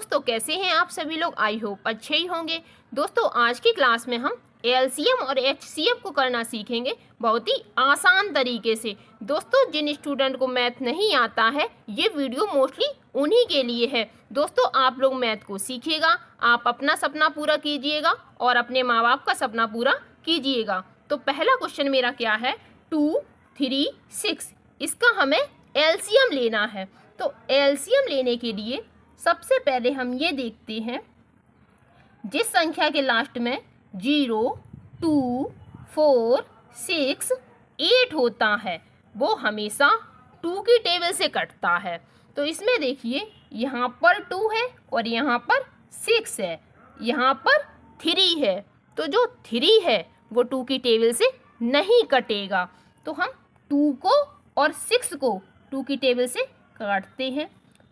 दोस्तों कैसे हैं आप सभी लोग। आई होप अच्छे ही होंगे। दोस्तों आज की क्लास में हम एलसीएम और एचसीएफ को करना सीखेंगे बहुत ही आसान तरीके से। दोस्तों जिन स्टूडेंट को मैथ नहीं आता है ये वीडियो मोस्टली उन्हीं के लिए है। दोस्तों आप लोग मैथ को सीखिएगा, आप अपना सपना पूरा कीजिएगा और अपने माँ बाप का सपना पूरा कीजिएगा। तो पहला क्वेश्चन मेरा क्या है, 2, 3, 6, इसका हमें एलसीएम लेना है। तो एलसीएम लेने के लिए सबसे पहले हम ये देखते हैं, जिस संख्या के लास्ट में 0, 2, 4, 6, 8 होता है वो हमेशा 2 की टेबल से कटता है। तो इसमें देखिए यहाँ पर 2 है और यहाँ पर 6 है, यहाँ पर 3 है। तो जो 3 है वो 2 की टेबल से नहीं कटेगा। तो हम 2 को और 6 को 2 की टेबल से काटते हैं।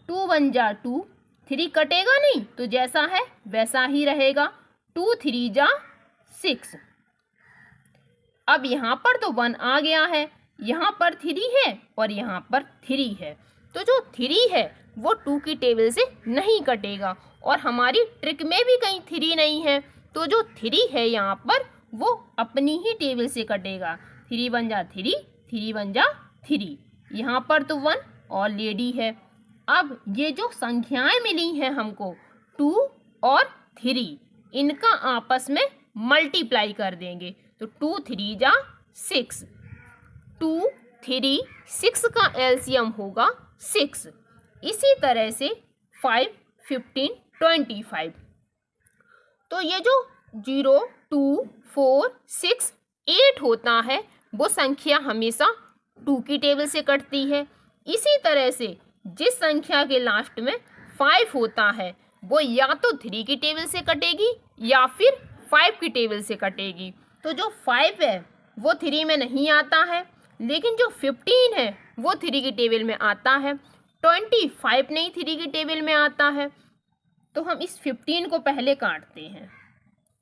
2 1 जा 2, 3 कटेगा नहीं तो जैसा है वैसा ही रहेगा। 2 3 जा 6। अब यहाँ पर तो 1 आ गया है, यहाँ पर 3 है और यहाँ पर 3 है। तो जो 3 है वो 2 की टेबल से नहीं कटेगा और हमारी ट्रिक में भी कहीं 3 नहीं है। तो जो 3 है यहाँ पर वो अपनी ही टेबल से कटेगा। 3 1 जा 3, 3 1 जा 3। यहाँ पर तो 1 ऑलरेडी है। अब ये जो संख्याएं मिली हैं हमको 2 और 3, इनका आपस में मल्टीप्लाई कर देंगे। तो 2 3 जा 6, 2 3 6 का एलसीएम होगा 6। इसी तरह से 5 15 25। तो ये जो 0 2 4 6 8 होता है वो संख्या हमेशा 2 की टेबल से कटती है। इसी तरह से जिस संख्या के लास्ट में 5 होता है वो या तो 3 की टेबल से कटेगी या फिर 5 की टेबल से कटेगी। तो जो 5 है वो 3 में नहीं आता है, लेकिन जो 15 है वो 3 की टेबल में आता है। 25 नहीं 3 की टेबल में आता है। तो हम इस 15 को पहले काटते हैं।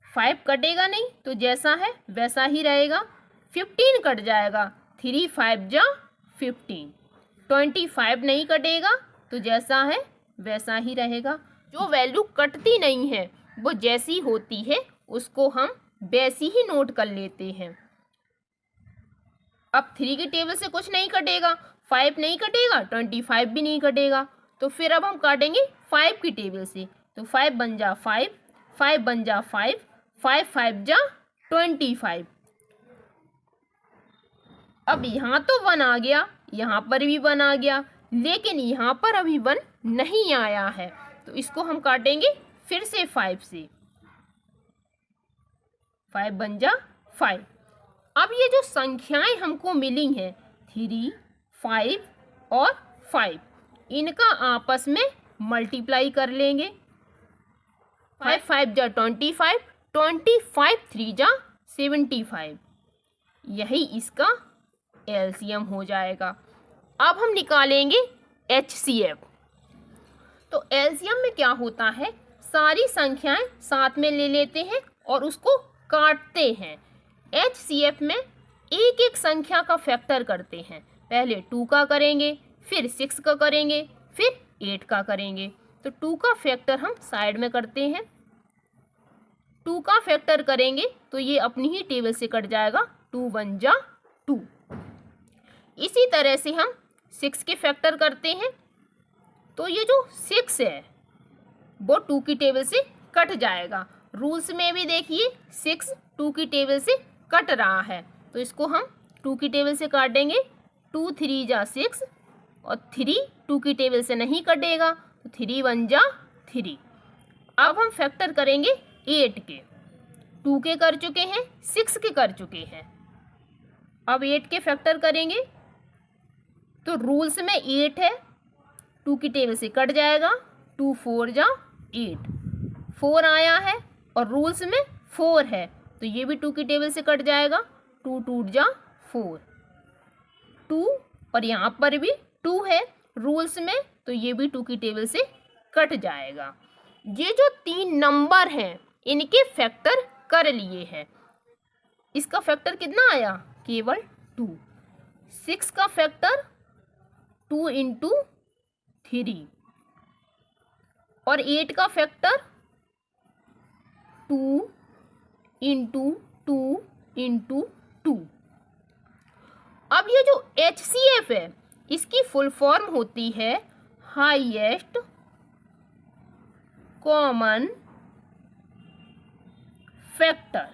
5 कटेगा नहीं तो जैसा है वैसा ही रहेगा। 15 कट जाएगा, 3 5 जा 15। 25 नहीं कटेगा तो जैसा है वैसा ही रहेगा। जो वैल्यू कटती नहीं है वो जैसी होती है उसको हम वैसी ही नोट कर लेते हैं। अब 3 की टेबल से कुछ नहीं कटेगा, 5 नहीं कटेगा, 25 भी नहीं कटेगा। तो फिर अब हम काटेंगे 5 की टेबल से। तो 5 बन जा 5, 5 बन जा 5, 5 5 जा 25। अब यहाँ तो 1 आ गया, यहाँ पर भी 1 आ गया, लेकिन यहाँ पर अभी 1 नहीं आया है। तो इसको हम काटेंगे फिर से 5 से। 5 बन जा 5। अब ये जो संख्याएं हमको मिली हैं 3, 5 और 5, इनका आपस में मल्टीप्लाई कर लेंगे। 5 5 जा 25, 25 3 जा 75। यही इसका एलसीएम हो जाएगा। अब हम निकालेंगे एचसीएफ। तो एलसीएम में क्या होता है, सारी संख्याएं साथ में ले लेते हैं और उसको काटते हैं। एचसीएफ में एक एक संख्या का फैक्टर करते हैं। पहले 2 का करेंगे, फिर 6 का करेंगे, फिर 8 का करेंगे। तो 2 का फैक्टर हम साइड में करते हैं। 2 का फैक्टर करेंगे तो ये अपनी ही टेबल से कट जाएगा। 2 1 जा 2। इसी तरह से हम 6 के फैक्टर करते हैं। तो ये जो 6 है वो 2 की टेबल से कट जाएगा। रूल्स में भी देखिए 6 2 की टेबल से कट रहा है। तो इसको हम 2 की टेबल से काटेंगे। 2 3 जा 6 और 3 2 की टेबल से नहीं कटेगा। तो 3 1 जा 3। अब हम फैक्टर करेंगे 8 के। 2 के कर चुके हैं, 6 के कर चुके हैं। अब 8 के फैक्टर करेंगे। तो रूल्स में 8 है, 2 की टेबल से कट जाएगा। 2 4 जा 8, 4 आया है और रूल्स में 4 है तो ये भी 2 की टेबल से कट जाएगा। 2 2 जा 4, 2 और यहाँ पर भी 2 है रूल्स में तो ये भी 2 की टेबल से कट जाएगा। ये जो 3 नंबर हैं इनके फैक्टर कर लिए हैं। इसका फैक्टर कितना आया, केवल 2। 6 का फैक्टर 2 × 3, और 8 का फैक्टर 2 इंटू 2 इंटू 2। अब ये जो HCF है इसकी फुल फॉर्म होती है हाईएस्ट कॉमन फैक्टर।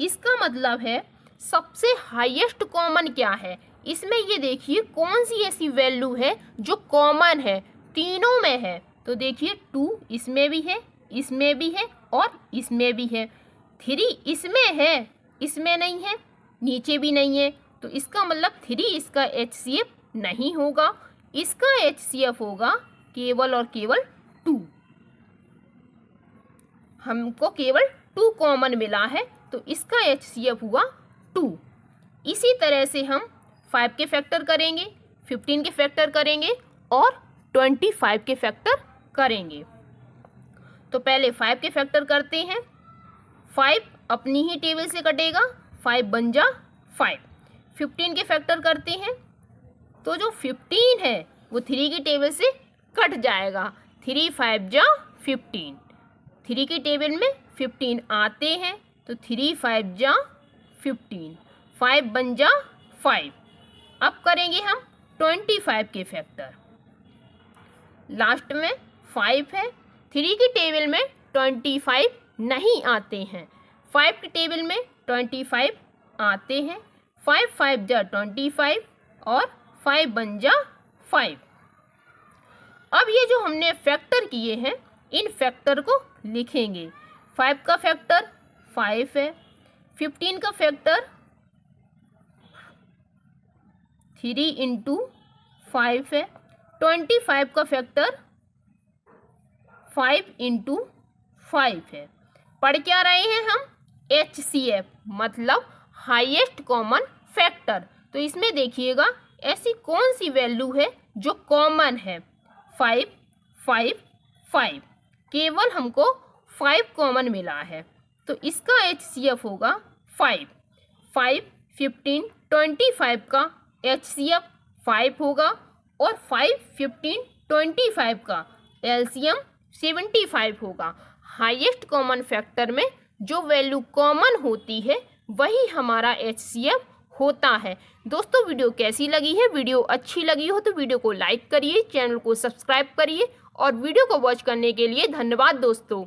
इसका मतलब है सबसे हाईएस्ट कॉमन क्या है, इसमें ये देखिए कौन सी ऐसी वैल्यू है जो कॉमन है, तीनों में है। तो देखिए 2 इसमें भी है, इसमें भी है और इसमें भी है। 3 इसमें है, इसमें नहीं है, नीचे भी नहीं है। तो इसका मतलब 3 इसका HCF नहीं होगा, इसका HCF होगा केवल और केवल 2। हमको केवल 2 कॉमन मिला है तो इसका HCF हुआ 2। इसी तरह से हम 5 के फैक्टर करेंगे, 15 के फैक्टर करेंगे और 25 के फैक्टर करेंगे। तो पहले 5 के फैक्टर करते हैं। 5 अपनी ही टेबल से कटेगा, 5 बन जा 5। 15 के फैक्टर करते हैं तो जो 15 है वो 3 की टेबल से कट जाएगा, 3 5 जा 15। 3 की टेबल में 15 आते हैं तो 3 5 जा 15, 5 बन जा 5। अब करेंगे हम 25 के फैक्टर। लास्ट में 5 है, 3 की टेबल में 25 नहीं आते हैं, 5 की टेबल में 25 आते हैं, 5 5 जा 25 और 5 बन जा 5। अब ये जो हमने फैक्टर किए हैं इन फैक्टर को लिखेंगे। 5 का फैक्टर 5 है, 15 का फैक्टर 3 इंटू 5 है, 25 का फैक्टर 5 इंटू 5 है। पढ़ क्या रहे हैं हम, HCF मतलब हाईएस्ट कॉमन फैक्टर। तो इसमें देखिएगा ऐसी कौन सी वैल्यू है जो कॉमन है, 5 5 5, केवल हमको 5 कॉमन मिला है तो इसका HCF होगा 5। 5 15 25 का HCF 5 होगा और 5 15 25 का LCM 75 होगा। हाईएस्ट कॉमन फैक्टर में जो वैल्यू कॉमन होती है वही हमारा HCF होता है। दोस्तों वीडियो कैसी लगी है, वीडियो अच्छी लगी हो तो वीडियो को लाइक करिए, चैनल को सब्सक्राइब करिए और वीडियो को वॉच करने के लिए धन्यवाद दोस्तों।